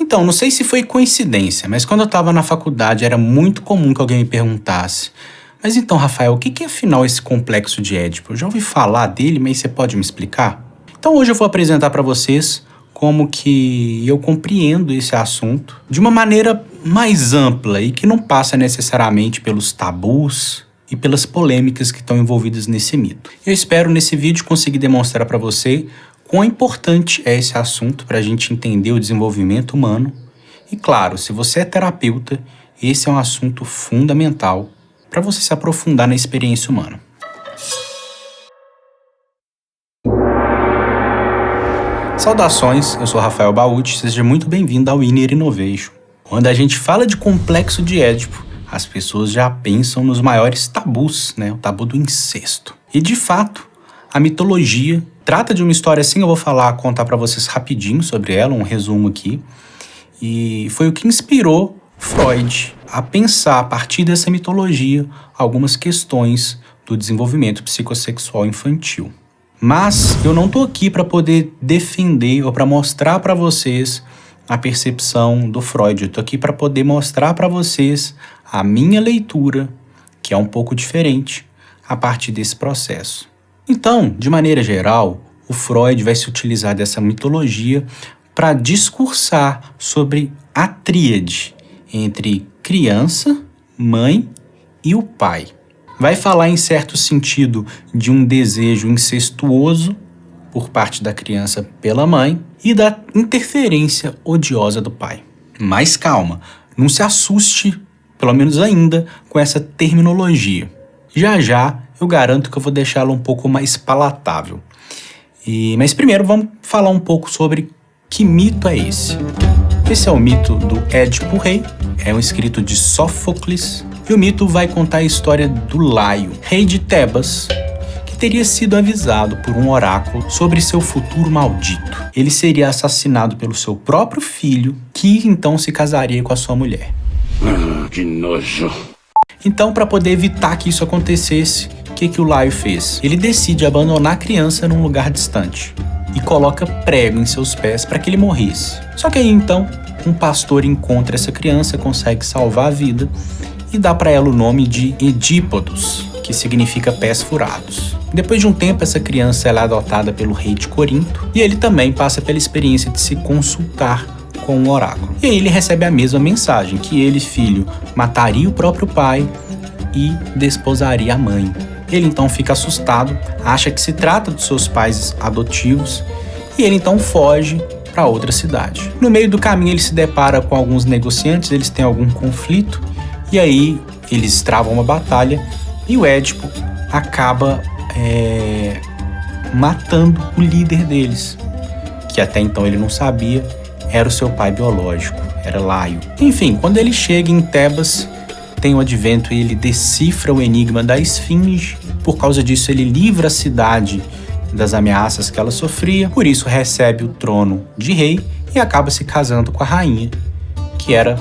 Então, não sei se foi coincidência, mas quando eu estava na faculdade era muito comum que alguém me perguntasse: mas então, Rafael, o que é afinal esse complexo de Édipo? Eu já ouvi falar dele, mas você pode me explicar? Então hoje eu vou apresentar para vocês como que eu compreendo esse assunto de uma maneira mais ampla e que não passa necessariamente pelos tabus e pelas polêmicas que estão envolvidas nesse mito. Eu espero nesse vídeo conseguir demonstrar para você quão importante é esse assunto para a gente entender o desenvolvimento humano. E claro, se você é terapeuta, esse é um assunto fundamental para você se aprofundar na experiência humana. Saudações, eu sou Rafael Bauti, seja muito bem-vindo ao Inner Innovation. Quando a gente fala de complexo de Édipo, as pessoas já pensam nos maiores tabus, né? O tabu do incesto. E de fato, a mitologia trata de uma história assim, eu vou contar para vocês rapidinho sobre ela, um resumo aqui. E foi o que inspirou Freud a pensar, a partir dessa mitologia, algumas questões do desenvolvimento psicossexual infantil. Mas eu não tô aqui para poder defender ou para mostrar para vocês a percepção do Freud. Eu tô aqui para poder mostrar para vocês a minha leitura, que é um pouco diferente, a partir desse processo. Então, de maneira geral, o Freud vai se utilizar dessa mitologia para discursar sobre a tríade entre criança, mãe e o pai. Vai falar em certo sentido de um desejo incestuoso por parte da criança pela mãe e da interferência odiosa do pai. Mas calma, não se assuste, pelo menos ainda, com essa terminologia. Já eu garanto que eu vou deixá-la um pouco mais palatável. Mas primeiro vamos falar um pouco sobre que mito é esse. Esse é o mito do Édipo Rei, é um escrito de Sófocles, e o mito vai contar a história do Laio, rei de Tebas, que teria sido avisado por um oráculo sobre seu futuro maldito. Ele seria assassinado pelo seu próprio filho, que então se casaria com a sua mulher. Que nojo! Então, para poder evitar que isso acontecesse, o que o Laio fez? Ele decide abandonar a criança num lugar distante e coloca prego em seus pés para que ele morresse. Só que aí então, um pastor encontra essa criança, consegue salvar a vida e dá para ela o nome de Edípodos, que significa pés furados. Depois de um tempo, essa criança ela é adotada pelo rei de Corinto e ele também passa pela experiência de se consultar com um oráculo. E aí ele recebe a mesma mensagem, que ele, filho, mataria o próprio pai e desposaria a mãe. Ele então fica assustado, acha que se trata dos seus pais adotivos e ele então foge para outra cidade. No meio do caminho ele se depara com alguns negociantes, eles têm algum conflito e aí eles travam uma batalha e o Édipo acaba matando o líder deles, que até então ele não sabia, era o seu pai biológico, era Laio. Enfim, quando ele chega em Tebas, tem o advento e ele decifra o enigma da esfinge. Por causa disso, ele livra a cidade das ameaças que ela sofria. Por isso, recebe o trono de rei e acaba se casando com a rainha, que era,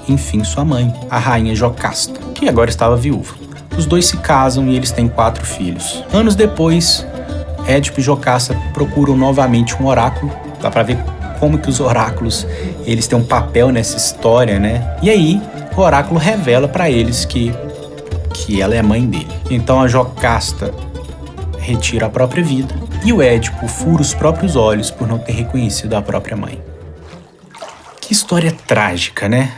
enfim, sua mãe, a rainha Jocasta, que agora estava viúva. Os dois se casam e eles têm 4 filhos. Anos depois, Édipo e Jocasta procuram novamente um oráculo. Dá pra ver como que os oráculos eles têm um papel nessa história, né? E aí, o oráculo revela para eles que ela é a mãe dele. Então a Jocasta retira a própria vida e o Édipo fura os próprios olhos por não ter reconhecido a própria mãe. Que história trágica, né?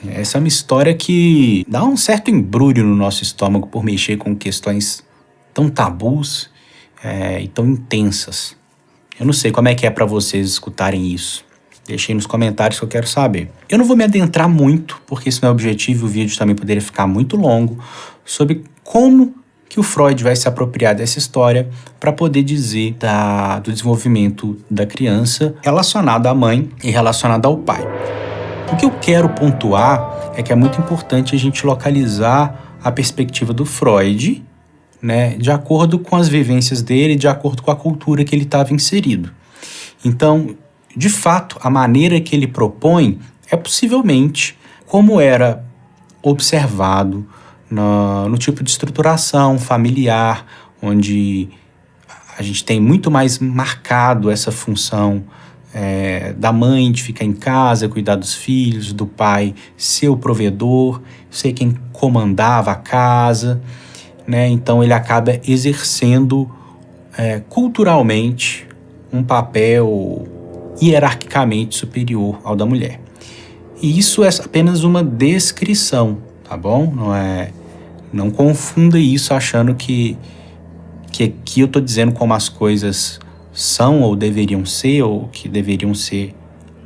Essa é uma história que dá um certo embrulho no nosso estômago por mexer com questões tão tabus e tão intensas. Eu não sei como é que é para vocês escutarem isso. Deixei nos comentários que eu quero saber. Eu não vou me adentrar muito, porque esse não é o objetivo, o vídeo também poderia ficar muito longo, sobre como que o Freud vai se apropriar dessa história para poder dizer do desenvolvimento da criança relacionado à mãe e relacionado ao pai. O que eu quero pontuar é que é muito importante a gente localizar a perspectiva do Freud, né, de acordo com as vivências dele, de acordo com a cultura que ele estava inserido. Então, de fato, a maneira que ele propõe é possivelmente como era observado no tipo de estruturação familiar, onde a gente tem muito mais marcado essa função da mãe de ficar em casa, cuidar dos filhos, do pai ser o provedor, ser quem comandava a casa, né? Então ele acaba exercendo culturalmente um papel hierarquicamente superior ao da mulher. E isso é apenas uma descrição, tá bom? Não confunda isso achando que aqui eu estou dizendo como as coisas são ou deveriam ser, ou que deveriam ser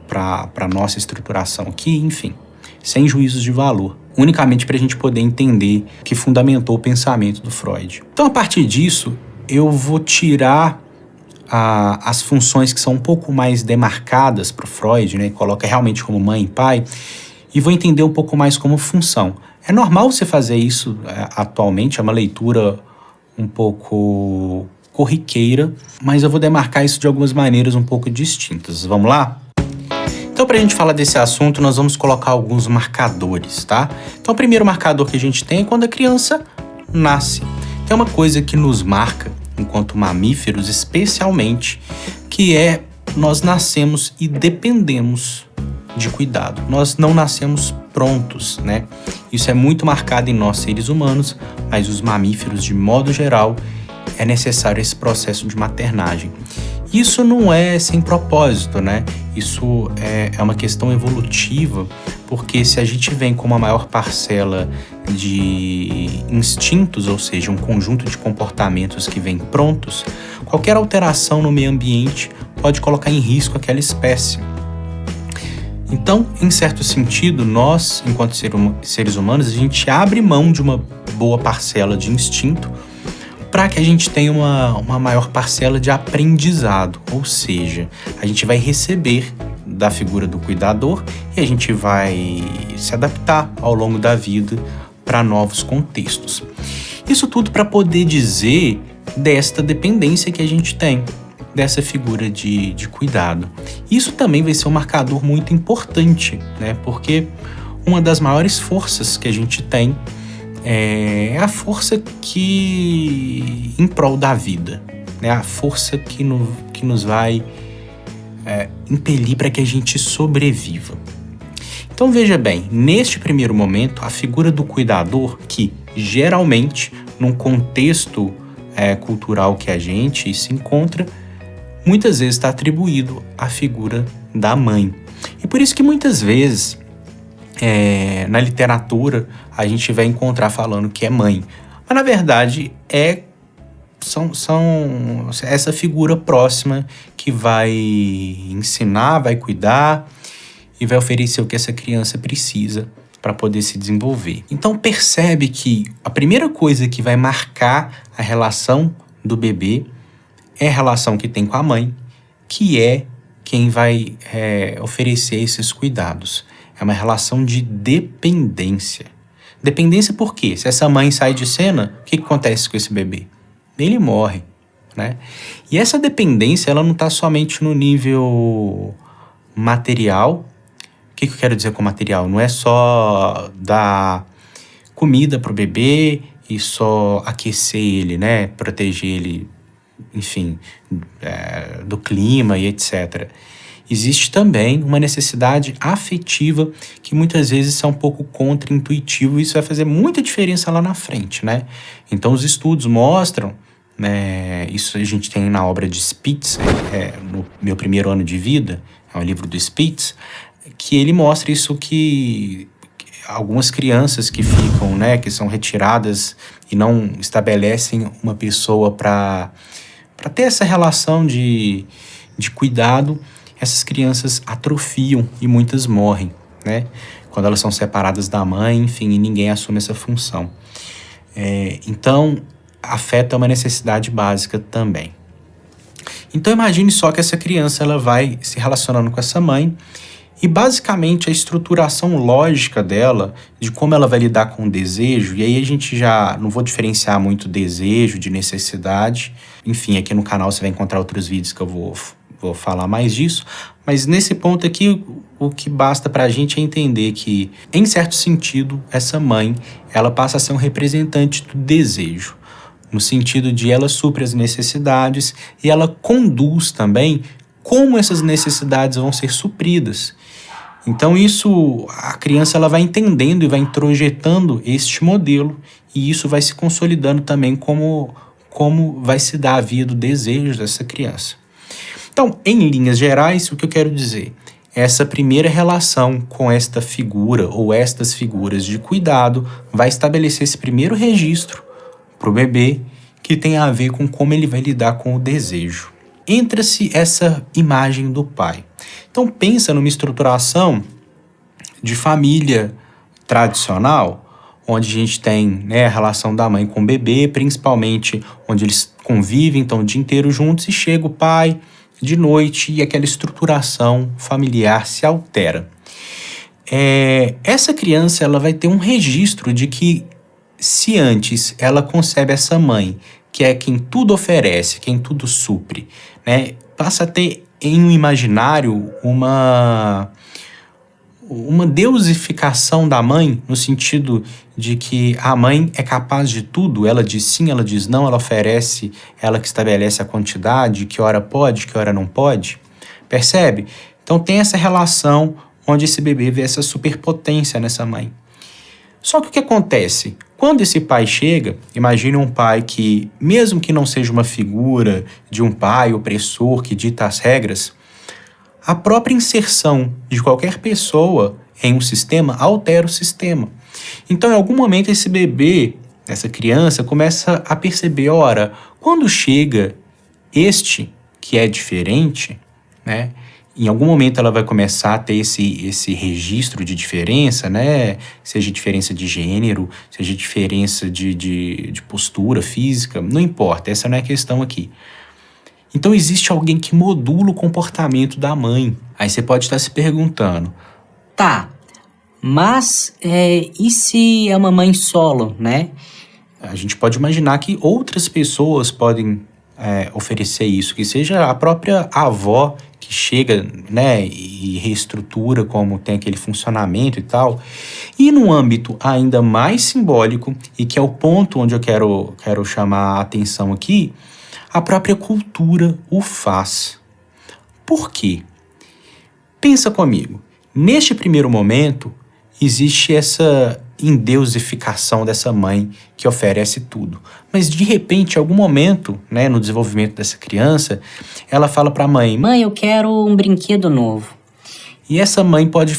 para a nossa estruturação aqui, enfim, sem juízos de valor, unicamente para a gente poder entender o que fundamentou o pensamento do Freud. Então, a partir disso, eu vou tirar as funções que são um pouco mais demarcadas para o Freud, né, coloca realmente como mãe e pai, e vou entender um pouco mais como função. É normal você fazer isso atualmente, é uma leitura um pouco corriqueira, mas eu vou demarcar isso de algumas maneiras um pouco distintas. Vamos lá? Então, para a gente falar desse assunto, nós vamos colocar alguns marcadores, tá? Então, o primeiro marcador que a gente tem é quando a criança nasce. Tem uma coisa que nos marca, enquanto mamíferos especialmente, que é nós nascemos e dependemos de cuidado. Nós não nascemos prontos, né? Isso é muito marcado em nós, seres humanos, mas os mamíferos, de modo geral, é necessário esse processo de maternagem. Isso não é sem propósito, né? Isso é uma questão evolutiva, porque se a gente vem com uma maior parcela de instintos, ou seja, um conjunto de comportamentos que vêm prontos, qualquer alteração no meio ambiente pode colocar em risco aquela espécie. Então, em certo sentido, nós, enquanto seres humanos, a gente abre mão de uma boa parcela de instinto para que a gente tenha uma maior parcela de aprendizado, ou seja, a gente vai receber da figura do cuidador e a gente vai se adaptar ao longo da vida para novos contextos. Isso tudo para poder dizer desta dependência que a gente tem, dessa figura de cuidado. Isso também vai ser um marcador muito importante, né? Porque uma das maiores forças que a gente tem é a força que em prol da vida, né? A força que nos vai impelir para que a gente sobreviva. Então veja bem, neste primeiro momento, a figura do cuidador, que geralmente, num contexto cultural que a gente se encontra, muitas vezes está atribuído à figura da mãe. E por isso que muitas vezes na literatura a gente vai encontrar falando que é mãe. Mas na verdade são essa figura próxima que vai ensinar, vai cuidar e vai oferecer o que essa criança precisa para poder se desenvolver. Então percebe que a primeira coisa que vai marcar a relação do bebê é a relação que tem com a mãe, que é quem vai oferecer esses cuidados. É uma relação de dependência. Dependência por quê? Se essa mãe sai de cena, o que acontece com esse bebê? Ele morre, né? E essa dependência, ela não está somente no nível material. O que eu quero dizer com material? Não é só dar comida para o bebê e só aquecer ele, né? Proteger ele, enfim, do clima e etc. Existe também uma necessidade afetiva que muitas vezes é um pouco contraintuitivo e isso vai fazer muita diferença lá na frente, né? Então os estudos mostram, né, isso a gente tem na obra de Spitz, no Meu Primeiro Ano de Vida, é um livro do Spitz, que ele mostra isso que algumas crianças que ficam, né, que são retiradas e não estabelecem uma pessoa para ter essa relação de cuidado, essas crianças atrofiam e muitas morrem, né? Quando elas são separadas da mãe, enfim, e ninguém assume essa função. Então, afeta uma necessidade básica também. Então, imagine só que essa criança ela vai se relacionando com essa mãe e, basicamente, a estruturação lógica dela, de como ela vai lidar com o desejo, e aí a gente já não vou diferenciar muito desejo de necessidade. Enfim, aqui no canal você vai encontrar outros vídeos que eu vou falar mais disso, mas nesse ponto aqui o que basta pra gente é entender que, em certo sentido, essa mãe, ela passa a ser um representante do desejo, no sentido de ela supre as necessidades e ela conduz também como essas necessidades vão ser supridas. Então isso, a criança ela vai entendendo e vai introjetando este modelo, e isso vai se consolidando também como vai se dar a via do desejo dessa criança. Então, em linhas gerais, o que eu quero dizer? Essa primeira relação com esta figura ou estas figuras de cuidado vai estabelecer esse primeiro registro para o bebê que tem a ver com como ele vai lidar com o desejo. Entra-se essa imagem do pai. Então pensa numa estruturação de família tradicional, onde a gente tem, né, a relação da mãe com o bebê, principalmente onde eles convivem então, o dia inteiro juntos, e chega o pai de noite e aquela estruturação familiar se altera. Essa criança ela vai ter um registro de que se antes ela concebe essa mãe, que é quem tudo oferece, quem tudo supre, né, passa a ter em um imaginário uma deusificação da mãe, no sentido de que a mãe é capaz de tudo, ela diz sim, ela diz não, ela oferece, ela que estabelece a quantidade, que hora pode, que hora não pode. Percebe? Então tem essa relação onde esse bebê vê essa superpotência nessa mãe. Só que o que acontece? Quando esse pai chega, imagine um pai que, mesmo que não seja uma figura de um pai opressor que dita as regras, a própria inserção de qualquer pessoa em um sistema altera o sistema. Então, em algum momento, esse bebê, essa criança, começa a perceber, ora, quando chega este que é diferente, né? Em algum momento ela vai começar a ter esse registro de diferença, né? Seja diferença de gênero, seja diferença de postura física, não importa, essa não é a questão aqui. Então existe alguém que modula o comportamento da mãe. Aí você pode estar se perguntando, tá, mas e se é uma mãe solo, né? A gente pode imaginar que outras pessoas podem oferecer isso, que seja a própria avó que chega, né, e reestrutura como tem aquele funcionamento e tal. E num âmbito ainda mais simbólico, e que é o ponto onde eu quero chamar a atenção aqui, a própria cultura o faz. Por quê? Pensa comigo. Neste primeiro momento, existe essa endeusificação dessa mãe que oferece tudo. Mas, de repente, em algum momento, né, no desenvolvimento dessa criança, ela fala para a mãe, mãe, eu quero um brinquedo novo. E essa mãe pode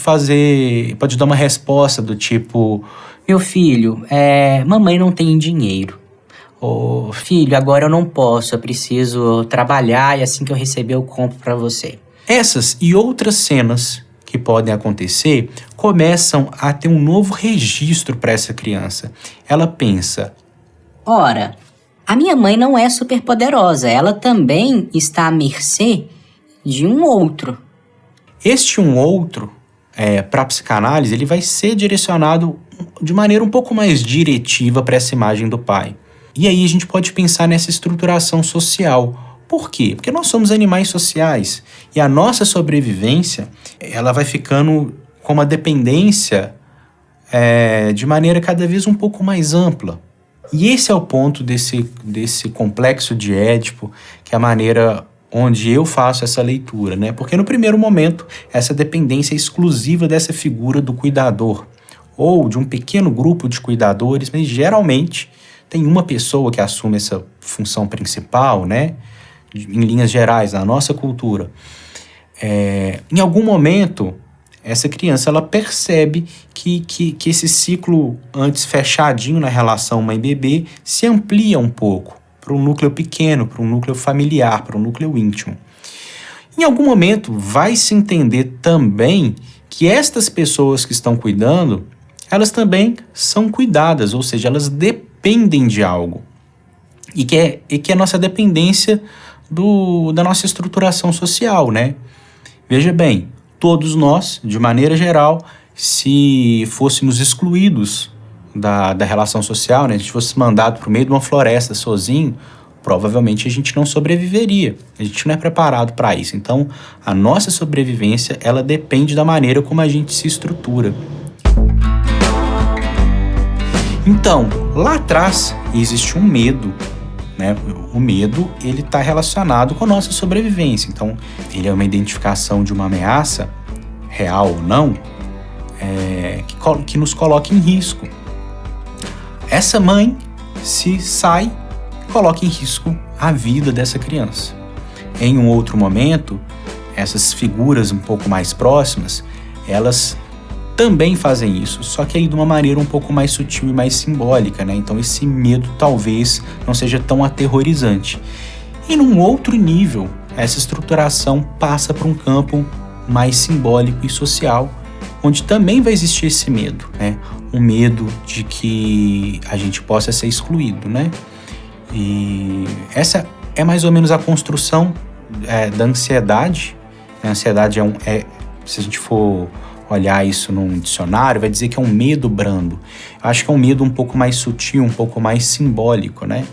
dar uma resposta do tipo, meu filho, mamãe não tem dinheiro. Ô, filho, agora eu não posso, eu preciso trabalhar e assim que eu receber eu compro para você. Essas e outras cenas que podem acontecer começam a ter um novo registro para essa criança. Ela pensa, ora, a minha mãe não é super poderosa, ela também está à mercê de um outro. Este um outro, para a psicanálise, ele vai ser direcionado de maneira um pouco mais diretiva para essa imagem do pai. E aí a gente pode pensar nessa estruturação social. Por quê? Porque nós somos animais sociais e a nossa sobrevivência ela vai ficando com uma dependência de maneira cada vez um pouco mais ampla. E esse é o ponto desse complexo de Édipo, que é a maneira onde eu faço essa leitura, né? Porque no primeiro momento, essa dependência é exclusiva dessa figura do cuidador, ou de um pequeno grupo de cuidadores, mas geralmente tem uma pessoa que assume essa função principal, né? Em linhas gerais, na nossa cultura. Em algum momento, essa criança ela percebe que esse ciclo antes fechadinho na relação mãe-bebê se amplia um pouco para um núcleo pequeno, para um núcleo familiar, para um núcleo íntimo. Em algum momento, vai se entender também que estas pessoas que estão cuidando, elas também são cuidadas, ou seja, elas dependem de algo. E que a nossa dependência da nossa estruturação social, né? Veja bem, todos nós, de maneira geral, se fôssemos excluídos da relação social, né? A gente fosse mandado para o meio de uma floresta sozinho, provavelmente a gente não sobreviveria. A gente não é preparado para isso. Então, a nossa sobrevivência, ela depende da maneira como a gente se estrutura. Então, lá atrás, existe um medo né? O medo, ele está relacionado com a nossa sobrevivência. Então, ele é uma identificação de uma ameaça, real ou não, que nos coloca em risco. Essa mãe, se sai, coloca em risco a vida dessa criança. Em um outro momento, essas figuras um pouco mais próximas, elas também fazem isso, só que aí de uma maneira um pouco mais sutil e mais simbólica, né? Então esse medo talvez não seja tão aterrorizante. E num outro nível, essa estruturação passa para um campo mais simbólico e social, onde também vai existir esse medo, né? Um medo de que a gente possa ser excluído, né? E essa é mais ou menos a construção da ansiedade. A ansiedade se a gente for olhar isso num dicionário, vai dizer que é um medo brando. Eu acho que é um medo um pouco mais sutil, um pouco mais simbólico, né?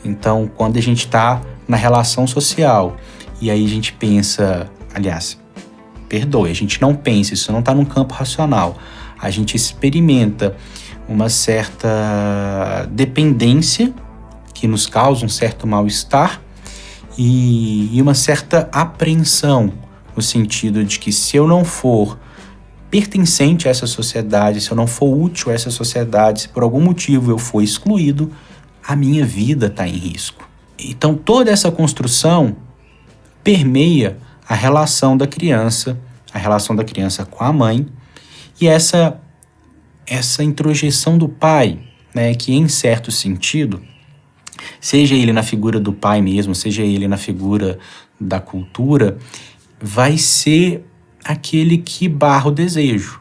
Então, quando a gente está na relação social e aí a gente pensa, aliás, perdoe, a gente não pensa, isso não está num campo racional. A gente experimenta uma certa dependência que nos causa um certo mal-estar e uma certa apreensão, no sentido de que se eu não for pertencente a essa sociedade, se eu não for útil a essa sociedade, se por algum motivo eu for excluído, a minha vida está em risco. Então toda essa construção permeia a relação da criança com a mãe e essa introjeção do pai, né, que em certo sentido, seja ele na figura do pai mesmo, seja ele na figura da cultura, vai ser aquele que barra o desejo,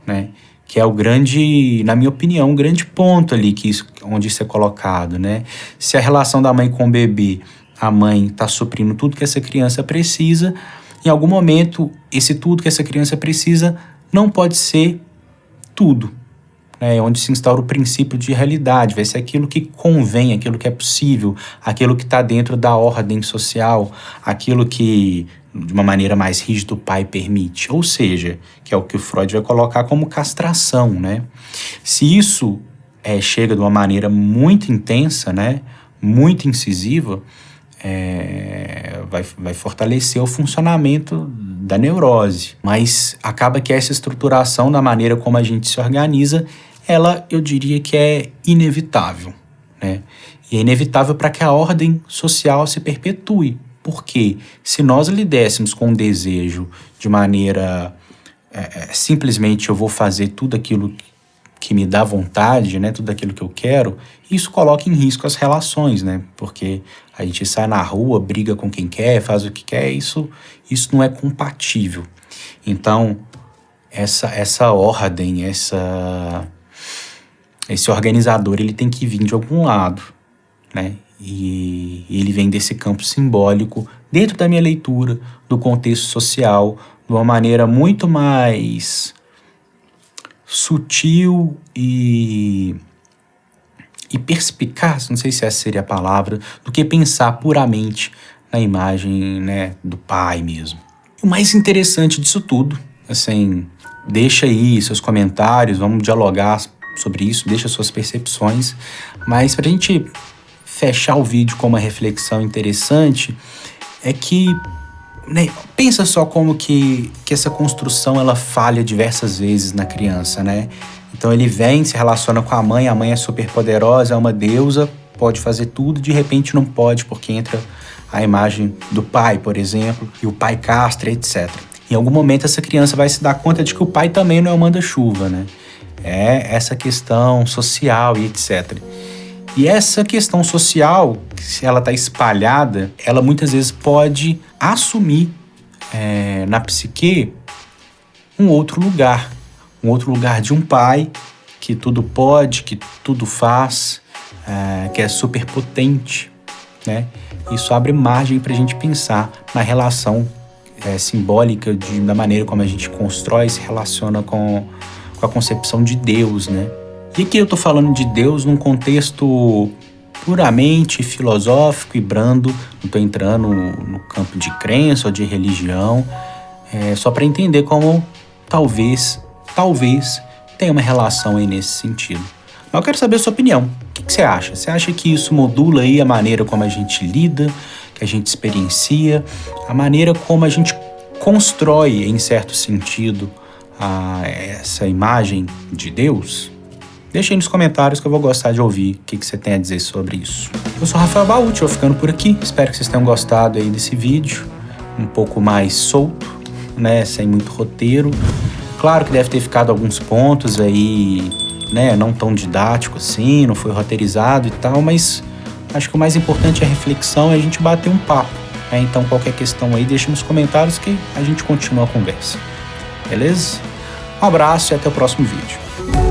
né? Que é o grande, na minha opinião, um grande ponto ali onde isso é colocado, né? Se a relação da mãe com o bebê, a mãe está suprindo tudo que essa criança precisa, em algum momento, esse tudo que essa criança precisa não pode ser tudo, né? Onde se instaura o princípio de realidade, vai ser aquilo que convém, aquilo que é possível, aquilo que está dentro da ordem social, aquilo que de uma maneira mais rígida o pai permite, ou seja, que é o que o Freud vai colocar como castração, né? Se isso chega de uma maneira muito intensa, né, muito incisiva, vai fortalecer o funcionamento da neurose, mas acaba que essa estruturação da maneira como a gente se organiza, eu diria que é inevitável, né? E é inevitável para que a ordem social se perpetue. Porque se nós lidéssemos com o desejo de maneira simplesmente eu vou fazer tudo aquilo que me dá vontade, né, tudo aquilo que eu quero, isso coloca em risco as relações, né? Porque a gente sai na rua, briga com quem quer, faz o que quer, isso não é compatível. Então, essa ordem, esse organizador, ele tem que vir de algum lado, né? E ele vem desse campo simbólico, dentro da minha leitura, do contexto social, de uma maneira muito mais sutil e perspicaz, não sei se essa seria a palavra, do que pensar puramente na imagem, né, do pai mesmo. O mais interessante disso tudo, assim, deixa aí seus comentários, vamos dialogar sobre isso, deixa suas percepções, mas pra gente fechar o vídeo com uma reflexão interessante, é que, né, pensa só como que essa construção ela falha diversas vezes na criança, né? Então ele vem, se relaciona com a mãe é super poderosa, é uma deusa, pode fazer tudo, de repente não pode, porque entra a imagem do pai, por exemplo, e o pai castra, etc. Em algum momento essa criança vai se dar conta de que o pai também não é o manda-chuva, né? É essa questão social e etc. E essa questão social, se ela está espalhada, ela muitas vezes pode assumir na psique um outro lugar de um pai que tudo pode, que tudo faz, que é super potente, né? Isso abre margem para a gente pensar na relação simbólica da maneira como a gente constrói e se relaciona com a concepção de Deus, né? E aqui eu tô falando de Deus num contexto puramente filosófico e brando, não tô entrando no campo de crença ou de religião, só para entender como talvez tenha uma relação aí nesse sentido. Mas eu quero saber a sua opinião. O que você acha? Você acha que isso modula aí a maneira como a gente lida, que a gente experiencia, a maneira como a gente constrói, em certo sentido, essa imagem de Deus? Deixa aí nos comentários que eu vou gostar de ouvir o que você tem a dizer sobre isso. Eu sou Rafael Baúti, vou ficando por aqui. Espero que vocês tenham gostado aí desse vídeo. Um pouco mais solto, né? Sem muito roteiro. Claro que deve ter ficado alguns pontos aí, né? Não tão didático assim, não foi roteirizado e tal, mas acho que o mais importante é a reflexão e a gente bater um papo. Né? Então qualquer questão aí, deixa nos comentários que a gente continua a conversa. Beleza? Um abraço e até o próximo vídeo.